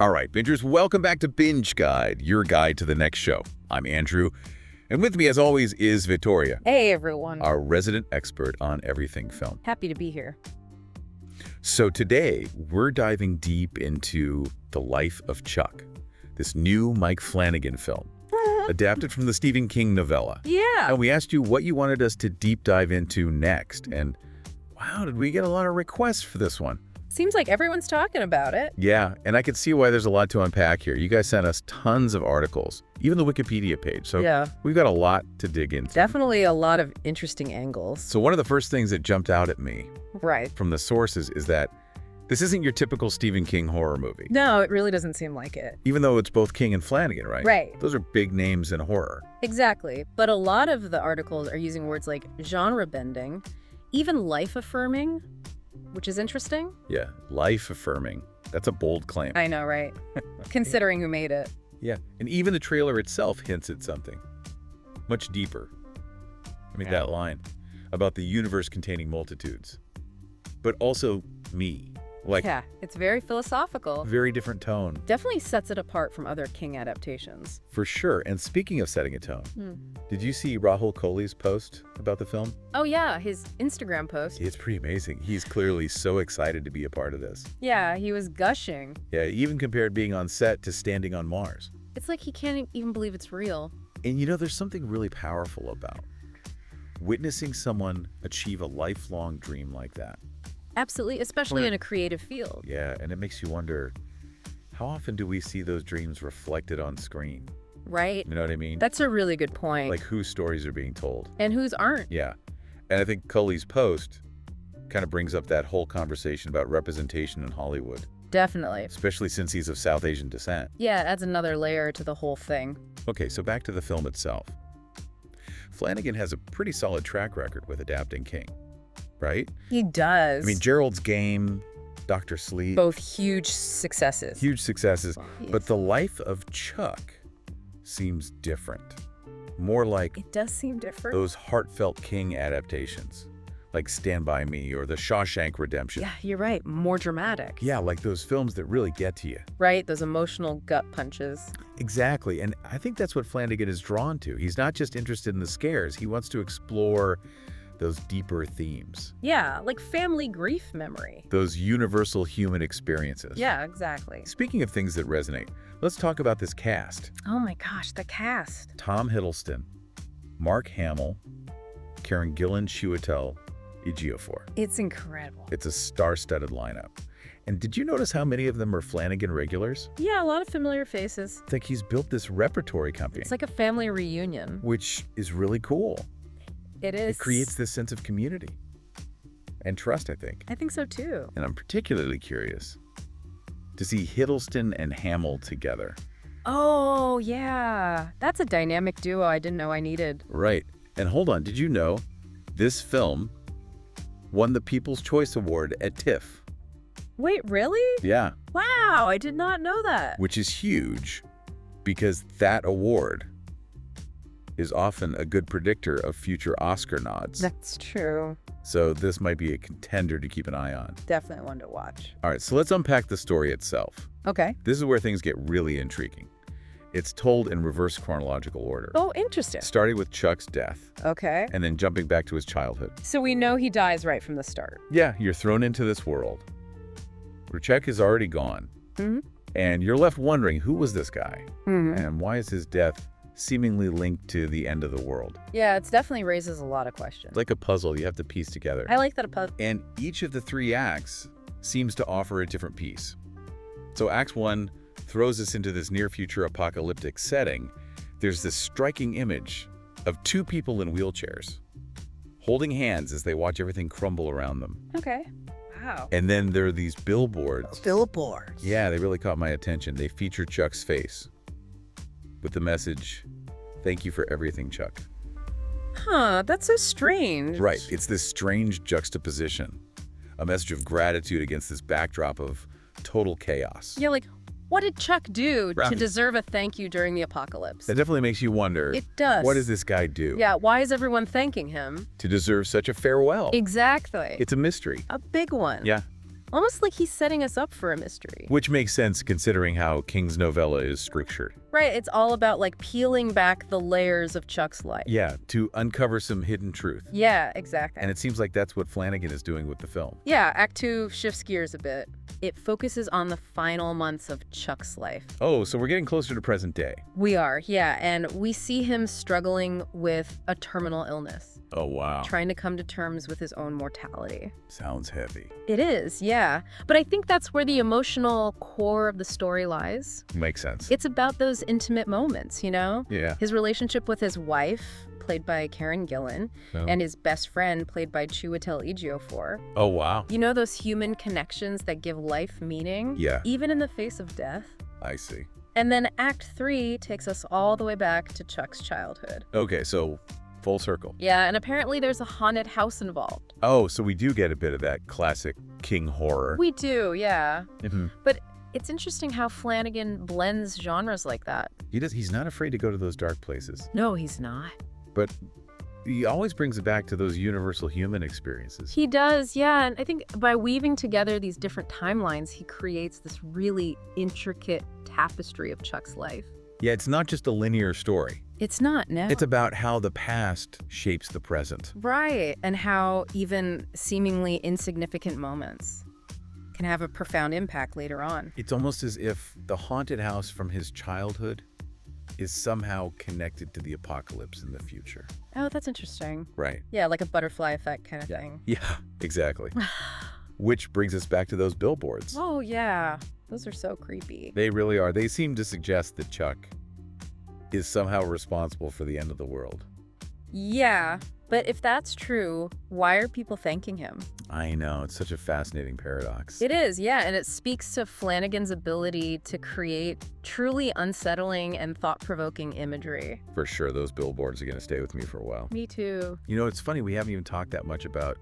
All right, Bingers, welcome back to Binge Guide, your guide to the next show. I'm Andrew, and with me, as always, is Victoria. Hey, everyone. Our resident expert on everything film. Happy to be here. So today, we're diving deep into The Life of Chuck, this new Mike Flanagan film, adapted from the Stephen King novella. Yeah. And we asked you what you wanted us to deep dive into next, and wow, did we get a lot of requests for this one. Seems like everyone's talking about it. Yeah, and I can see why there's a lot to unpack here. You guys sent us tons of articles, even the Wikipedia page. So Yeah. we've got a lot to dig into. Definitely a lot of interesting angles. So one of the first things that jumped out at me Right. from the sources is that this isn't your typical Stephen King horror movie. No, it really doesn't seem like it. Even though it's both King and Flanagan, right? Right. Those are big names in horror. Exactly. But a lot of the articles are using words like genre bending, even life-affirming, which is interesting. Yeah, life-affirming. That's a bold claim. I know, right? Considering who made it. Yeah, and even the trailer itself hints at something much deeper. I mean, that line about the universe containing multitudes, but also me. Like, Yeah, it's very philosophical. very different tone. Definitely sets it apart from other King adaptations. For sure. And speaking of setting a tone, did you see Rahul Kohli's post about the film? Oh, yeah, his Instagram post. It's pretty amazing. He's clearly so excited to be a part of this. Yeah, he was gushing. Yeah, he even compared being on set to standing on Mars. It's like he can't even believe it's real. And you know, there's something really powerful about witnessing someone achieve a lifelong dream like that. Absolutely, especially in a creative field. Yeah, and it makes you wonder, how often do we see those dreams reflected on screen? Right? You know what I mean? That's a really good point. Like whose stories are being told. And whose aren't. Yeah. And I think Cully's post kind of brings up that whole conversation about representation in Hollywood, Definitely. especially since he's of South Asian descent. Yeah, it adds another layer to the whole thing. Okay, so back to the film itself. Flanagan has a pretty solid track record with adapting King, right? He does. I mean, Gerald's Game, Dr. Sleep, both huge successes. huge successes, Yes. but The Life of Chuck seems different. More like It does seem different. those heartfelt King adaptations, like Stand By Me or The Shawshank Redemption. Yeah, you're right. More dramatic. Yeah, like those films that really get to you. Right? Those emotional gut punches. Exactly, and I think that's what Flanagan is drawn to. He's not just interested in the scares, he wants to explore those deeper themes, Yeah, like family grief memory. those universal human experiences. Yeah, exactly. Speaking of things that resonate, let's talk about this cast. Oh my gosh, the cast. Tom Hiddleston, Mark Hamill, Karen Gillan, Chiwetel Ejiofor. It's incredible. It's a star-studded lineup. And did you notice how many of them are Flanagan regulars? Yeah, a lot of familiar faces. It's like he's built this repertory company, It's like a family reunion. which is really cool. It is. It creates this sense of community and trust, I think. I think so too. And I'm particularly curious to see Hiddleston and Hamill together. Oh, yeah. That's a dynamic duo I didn't know I needed. Right. And hold on, did you know this film won the People's Choice Award at TIFF? Wait, really? Yeah, Wow, I did not know that. which is huge because that award is often a good predictor of future Oscar nods. That's true. So this might be a contender to keep an eye on. Definitely one to watch. All right, so let's unpack the story itself. Okay. This is where things get really intriguing. It's told in reverse chronological order, Oh, interesting. starting with Chuck's death Okay. and then jumping back to his childhood. So we know he dies right from the start. Yeah, you're thrown into this world where Chuck is already gone, Mhm. and you're left wondering, who was this guy? Mhm. And why is his death seemingly linked to the end of the world? Yeah, it definitely raises a lot of questions. It's like a puzzle you have to piece together. I like that a puzzle. And each of the three acts seems to offer a different piece. So Act 1 throws us into this near-future apocalyptic setting. There's this striking image of two people in wheelchairs, holding hands as they watch everything crumble around them. Okay. Wow. And then there are these billboards. Billboards. Yeah, they really caught my attention. They feature Chuck's face with the message, "Thank you for everything, Chuck." Huh, that's so strange. Right, it's this strange juxtaposition, a message of gratitude against this backdrop of total chaos. Yeah, like, what did Chuck do to Right. deserve a thank you during the apocalypse? That definitely makes you wonder, It does. what does this guy do Yeah, why is everyone thanking him? to deserve such a farewell? Exactly. It's a mystery. a big one. Yeah. Almost like he's setting us up for a mystery. Which makes sense considering how King's novella is structured. Right, it's all about like peeling back the layers of Chuck's life. Yeah, to uncover some hidden truth. Yeah, exactly. And it seems like that's what Flanagan is doing with the film. Yeah, Act 2 shifts gears a bit. It focuses on the final months of Chuck's life. Oh, so we're getting closer to present day. We are, yeah, and we see him struggling with a terminal illness. Oh, wow. Trying to come to terms with his own mortality. Sounds heavy. It is, yeah. But I think that's where the emotional core of the story lies. Makes sense. It's about those intimate moments, you know? Yeah. His relationship with his wife, played by Karen Gillan, Oh. and his best friend, played by Chiwetel Ejiofor. Oh, wow. You know those human connections that give life meaning? Yeah. Even in the face of death? I see. And then Act 3 takes us all the way back to Chuck's childhood. Okay, so full circle. Yeah, and apparently there's a haunted house involved. Oh, so we do get a bit of that classic King horror. We do, yeah. Mhm. But it's interesting how Flanagan blends genres like that. He's not afraid to go to those dark places. No, he's not. But he always brings it back to those universal human experiences. He does, yeah. And I think by weaving together these different timelines, he creates this really intricate tapestry of Chuck's life. Yeah, it's not just a linear story. It's not, no. It's about how the past shapes the present. Right, and how even seemingly insignificant moments can have a profound impact later on. It's almost as if the haunted house from his childhood is somehow connected to the apocalypse in the future. Oh, that's interesting. Right. Yeah, like a butterfly effect kind of thing. Yeah, exactly. Which brings us back to those billboards. Oh, yeah. Those are so creepy. They really are. They seem to suggest that Chuck is somehow responsible for the end of the world. Yeah, but if that's true, why are people thanking him? I know. It's such a fascinating paradox. It is, yeah, and it speaks to Flanagan's ability to create truly unsettling and thought-provoking imagery. For sure, those billboards are going to stay with me for a while. Me too. You know, it's funny. We haven't even talked that much about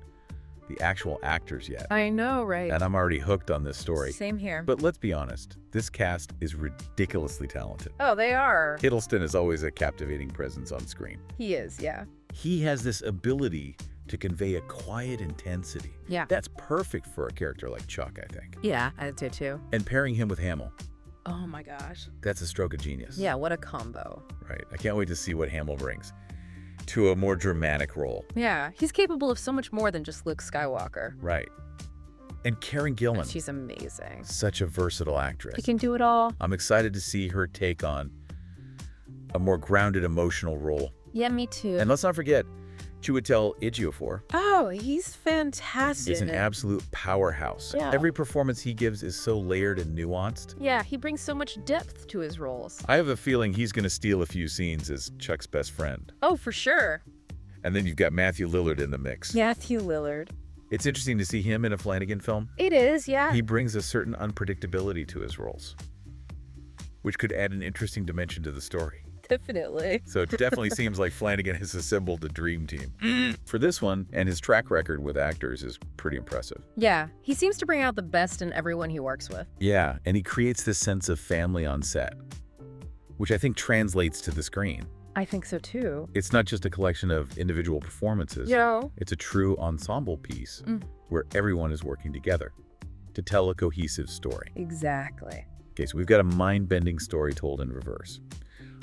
the actual actors yet. I know, right? And I'm already hooked on this story. Same here. But let's be honest, this cast is ridiculously talented. Oh, they are. Hiddleston is always a captivating presence on screen. He is, yeah. He has this ability to convey a quiet intensity. Yeah. That's perfect for a character like Chuck, I think. Yeah, I do too. And pairing him with Hamill, Oh my gosh. that's a stroke of genius. Yeah, what a combo. Right. I can't wait to see what Hamill brings to a more dramatic role. Yeah, he's capable of so much more than just Luke Skywalker. Right. And Karen Gillan, She's amazing. such a versatile actress. She can do it all. I'm excited to see her take on a more grounded emotional role. Yeah, me too. And let's not forget, Chiwetel Ejiofor Oh, he's fantastic. is an absolute powerhouse. Yeah. Every performance he gives is so layered and nuanced. Yeah, he brings so much depth to his roles. I have a feeling he's going to steal a few scenes as Chuck's best friend. Oh, for sure. And then you've got Matthew Lillard in the mix. Matthew Lillard. It's interesting to see him in a Flanagan film. It is, yeah. He brings a certain unpredictability to his roles, which could add an interesting dimension to the story. Definitely. So it definitely seems like Flanagan has assembled a dream team. For this one, and his track record with actors is pretty impressive. Yeah, he seems to bring out the best in everyone he works with. Yeah, and he creates this sense of family on set, which I think translates to the screen. I think so too. It's not just a collection of individual performances. Yo. It's a true ensemble piece where everyone is working together to tell a cohesive story. Exactly. Okay, so we've got a mind-bending story told in reverse.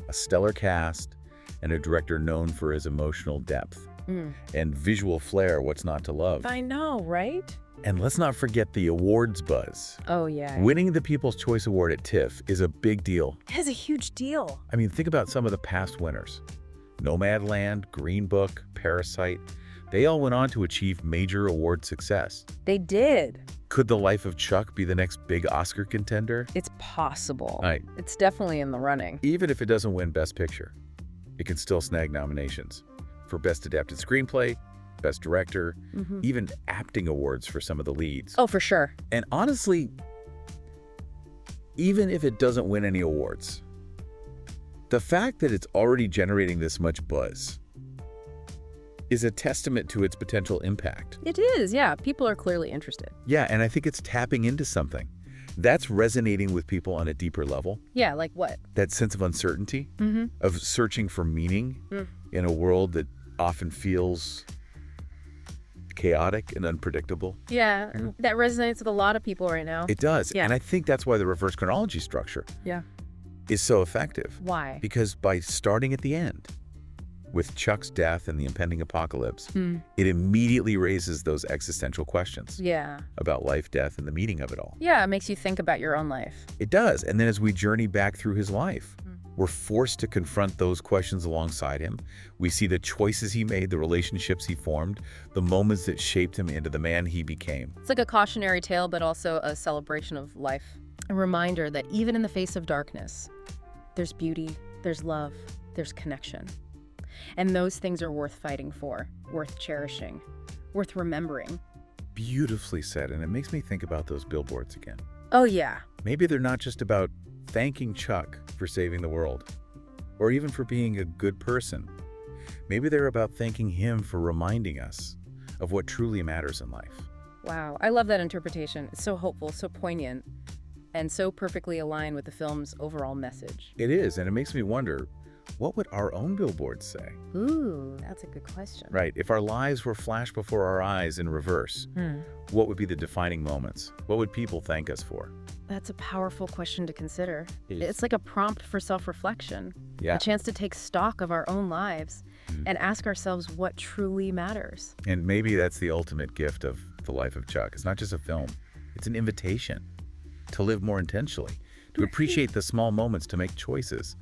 A stellar cast and a director known for his emotional depth and visual flair, what's not to love. I know, right? And let's not forget the awards buzz. Oh, yeah. Winning the People's Choice Award at TIFF is a big deal. It's a huge deal. I mean, think about some of the past winners. Nomadland, Green Book, Parasite. They all went on to achieve major award success. They did. Could The Life of Chuck be the next big Oscar contender? It's possible. Right. It's definitely in the running. Even if it doesn't win Best Picture, it can still snag nominations for Best Adapted Screenplay, Best Director, even acting awards for some of the leads. Oh, for sure. And honestly, even if it doesn't win any awards, the fact that it's already generating this much buzz is a testament to its potential impact. It is, yeah. People are clearly interested. Yeah, and I think it's tapping into something. That's resonating with people on a deeper level. Yeah, like what? That sense of uncertainty, of searching for meaning in a world that often feels chaotic and unpredictable. Yeah, that resonates with a lot of people right now. It does. Yeah. And I think that's why the reverse chronology structure Yeah. is so effective. Why? Because by starting at the end, with Chuck's death and the impending apocalypse, it immediately raises those existential questions Yeah. about life, death, and the meaning of it all. Yeah, it makes you think about your own life. It does. And then as we journey back through his life, we're forced to confront those questions alongside him. We see the choices he made, the relationships he formed, the moments that shaped him into the man he became. It's like a cautionary tale, but also a celebration of life. A reminder that even in the face of darkness, there's beauty, there's love, there's connection. And those things are worth fighting for, worth cherishing, worth remembering. Beautifully said, and it makes me think about those billboards again. Oh, yeah. Maybe they're not just about thanking Chuck for saving the world, or even for being a good person. Maybe they're about thanking him for reminding us of what truly matters in life. Wow, I love that interpretation. It's so hopeful, so poignant, and so perfectly aligned with the film's overall message. It is, and it makes me wonder, what would our own billboards say? Ooh, that's a good question. Right, if our lives were flashed before our eyes in reverse, what would be the defining moments? What would people thank us for? That's a powerful question to consider. It is. It's like a prompt for self-reflection, Yeah. a chance to take stock of our own lives and ask ourselves what truly matters. And maybe that's the ultimate gift of The Life of Chuck. It's not just a film, it's an invitation to live more intentionally, to appreciate the small moments, to make choices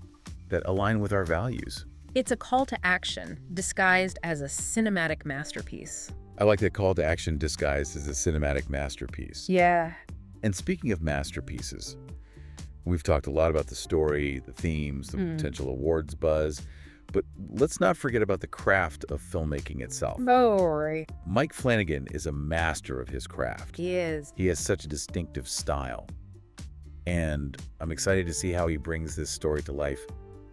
that align with our values. It's a call to action disguised as a cinematic masterpiece. I like that call to action disguised as a cinematic masterpiece. Yeah. And speaking of masterpieces, we've talked a lot about the story, the themes, the potential awards buzz, but let's not forget about the craft of filmmaking itself. Boy. Mike Flanagan is a master of his craft. He is. He has such a distinctive style. And I'm excited to see how he brings this story to life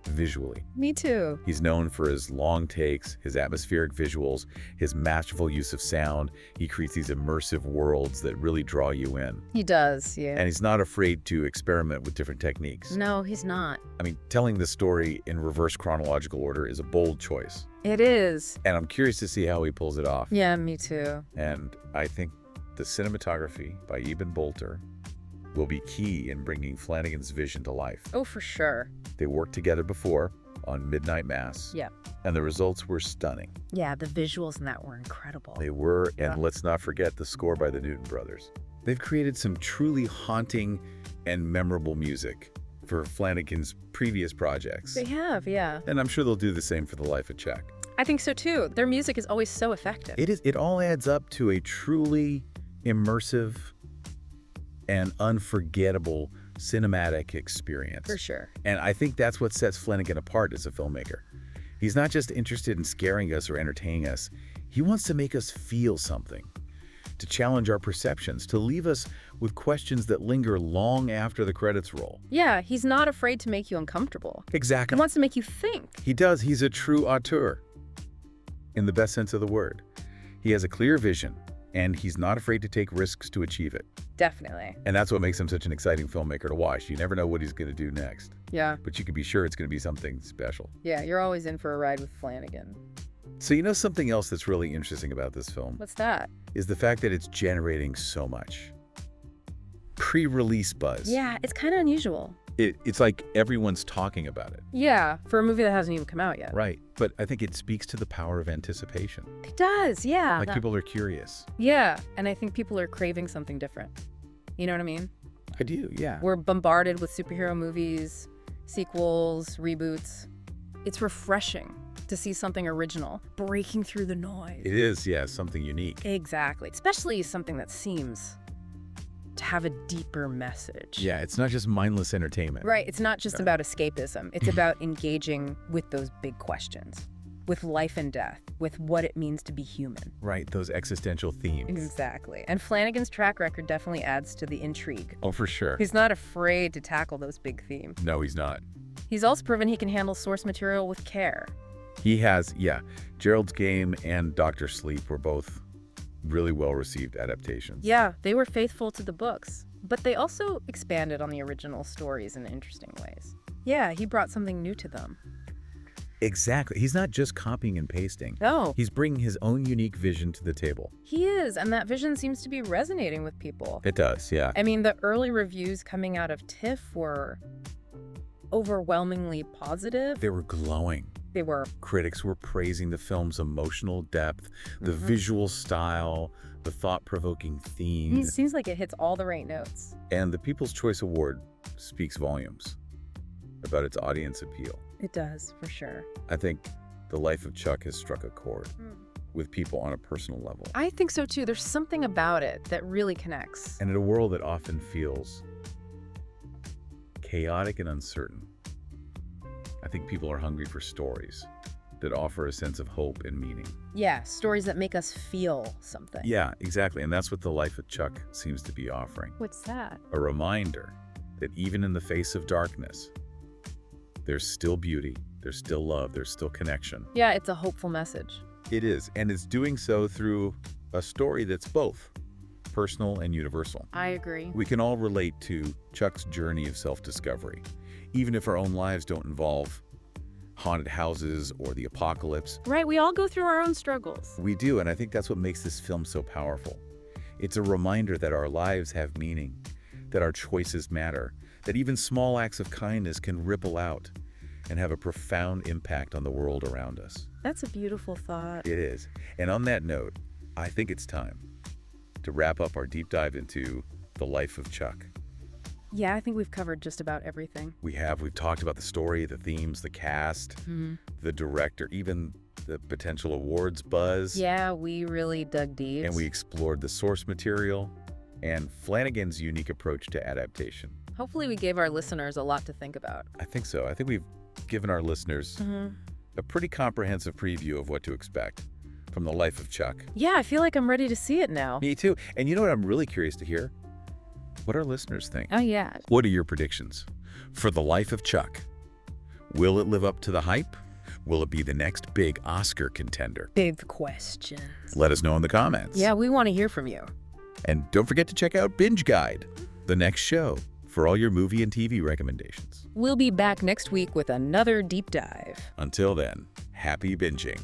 visually. Me too. He's known for his long takes, his atmospheric visuals, his masterful use of sound. He creates these immersive worlds that really draw you in. He does, yeah. And he's not afraid to experiment with different techniques. No, he's not. I mean, telling the story in reverse chronological order is a bold choice. It is. And I'm curious to see how he pulls it off. Yeah, me too. And I think the cinematography by Eben Bolter will be key in bringing Flanagan's vision to life. Oh, for sure. They worked together before on Midnight Mass. Yeah. And the results were stunning. Yeah, the visuals in that were incredible. They were, and let's not forget the score by the Newton brothers. They've created some truly haunting and memorable music for Flanagan's previous projects. They have, yeah. And I'm sure they'll do the same for The Life of Chuck. I think so too. Their music is always so effective. It all adds up to a truly immersive and unforgettable cinematic experience. For sure. And I think that's what sets Flanagan apart as a filmmaker. He's not just interested in scaring us or entertaining us. He wants to make us feel something, to challenge our perceptions, to leave us with questions that linger long after the credits roll. Yeah, he's not afraid to make you uncomfortable. Exactly. He wants to make you think. He does. He's a true auteur, in the best sense of the word. He has a clear vision, and he's not afraid to take risks to achieve it. Definitely. And that's what makes him such an exciting filmmaker to watch. You never know what he's going to do next, Yeah. but you can be sure it's going to be something special. Yeah, you're always in for a ride with Flanagan. So you know something else that's really interesting about this film What's that? is the fact that it's generating so much pre-release buzz. Yeah, it's kind of unusual. It's like everyone's talking about it. Yeah, for a movie that hasn't even come out yet. Right. But I think it speaks to the power of anticipation. It does, yeah. Like people are curious. Yeah, and I think people are craving something different. You know what I mean? I do, yeah. We're bombarded with superhero movies, sequels, reboots. It's refreshing to see something original, breaking through the noise. It is, yeah, something unique. Exactly, especially something that seems to have a deeper message. Yeah, it's not just mindless entertainment. Right, it's not just about escapism. It's about engaging with those big questions, with life and death, with what it means to be human. Right, those existential themes. Exactly. And Flanagan's track record definitely adds to the intrigue. Oh, for sure. He's not afraid to tackle those big themes. No, he's not. He's also proven he can handle source material with care. He has, yeah. Gerald's Game and Dr. Sleep were both really well-received adaptations. Yeah, they were faithful to the books, but they also expanded on the original stories in interesting ways. Yeah, he brought something new to them. Exactly. He's not just copying and pasting. No, He's bringing his own unique vision to the table. he is, and that vision seems to be resonating with people. It does, yeah. I mean, the early reviews coming out of TIFF were overwhelmingly positive. They were glowing. They were. Critics were praising the film's emotional depth, the visual style, the thought-provoking It theme. seems like it hits all the right notes. And the People's Choice Award speaks volumes about its audience appeal. It does, for sure. I think The Life of Chuck has struck a chord with people on a personal level. I think so too. There's something about it that really connects. And in a world that often feels chaotic and uncertain, I think people are hungry for stories that offer a sense of hope and meaning. Yeah, stories that make us feel something. Yeah, exactly. And that's what The Life of Chuck seems to be offering. What's that? A reminder that even in the face of darkness, there's still beauty, there's still love, there's still connection. Yeah, it's a hopeful message. It is, and it's doing so through a story that's both personal and universal. I agree. We can all relate to Chuck's journey of self-discovery, even if our own lives don't involve haunted houses or the apocalypse. Right, we all go through our own struggles. We do, and I think that's what makes this film so powerful. It's a reminder that our lives have meaning, that our choices matter, that even small acts of kindness can ripple out and have a profound impact on the world around us. That's a beautiful thought. It is. And on that note, I think it's time to wrap up our deep dive into The Life of Chuck. Yeah, I think we've covered just about everything. We've talked about the story, the themes, the cast, the director, even the potential awards buzz. Yeah, we really dug deep. And we explored the source material and Flanagan's unique approach to adaptation. Hopefully we gave our listeners a lot to think about. I think so. I think we've given our listeners a pretty comprehensive preview of what to expect from The Life of Chuck. Yeah, I feel like I'm ready to see it now. Me too. And you know what I'm really curious to hear? What our listeners think. Oh, yeah. What are your predictions for The Life of Chuck? Will it live up to the hype? Will it be the next big Oscar contender? Big questions. Let us know in the comments. Yeah, we want to hear from you. And don't forget to check out Binge Guide, the next show, for all your movie and TV recommendations. We'll be back next week with another deep dive. Until then, happy binging.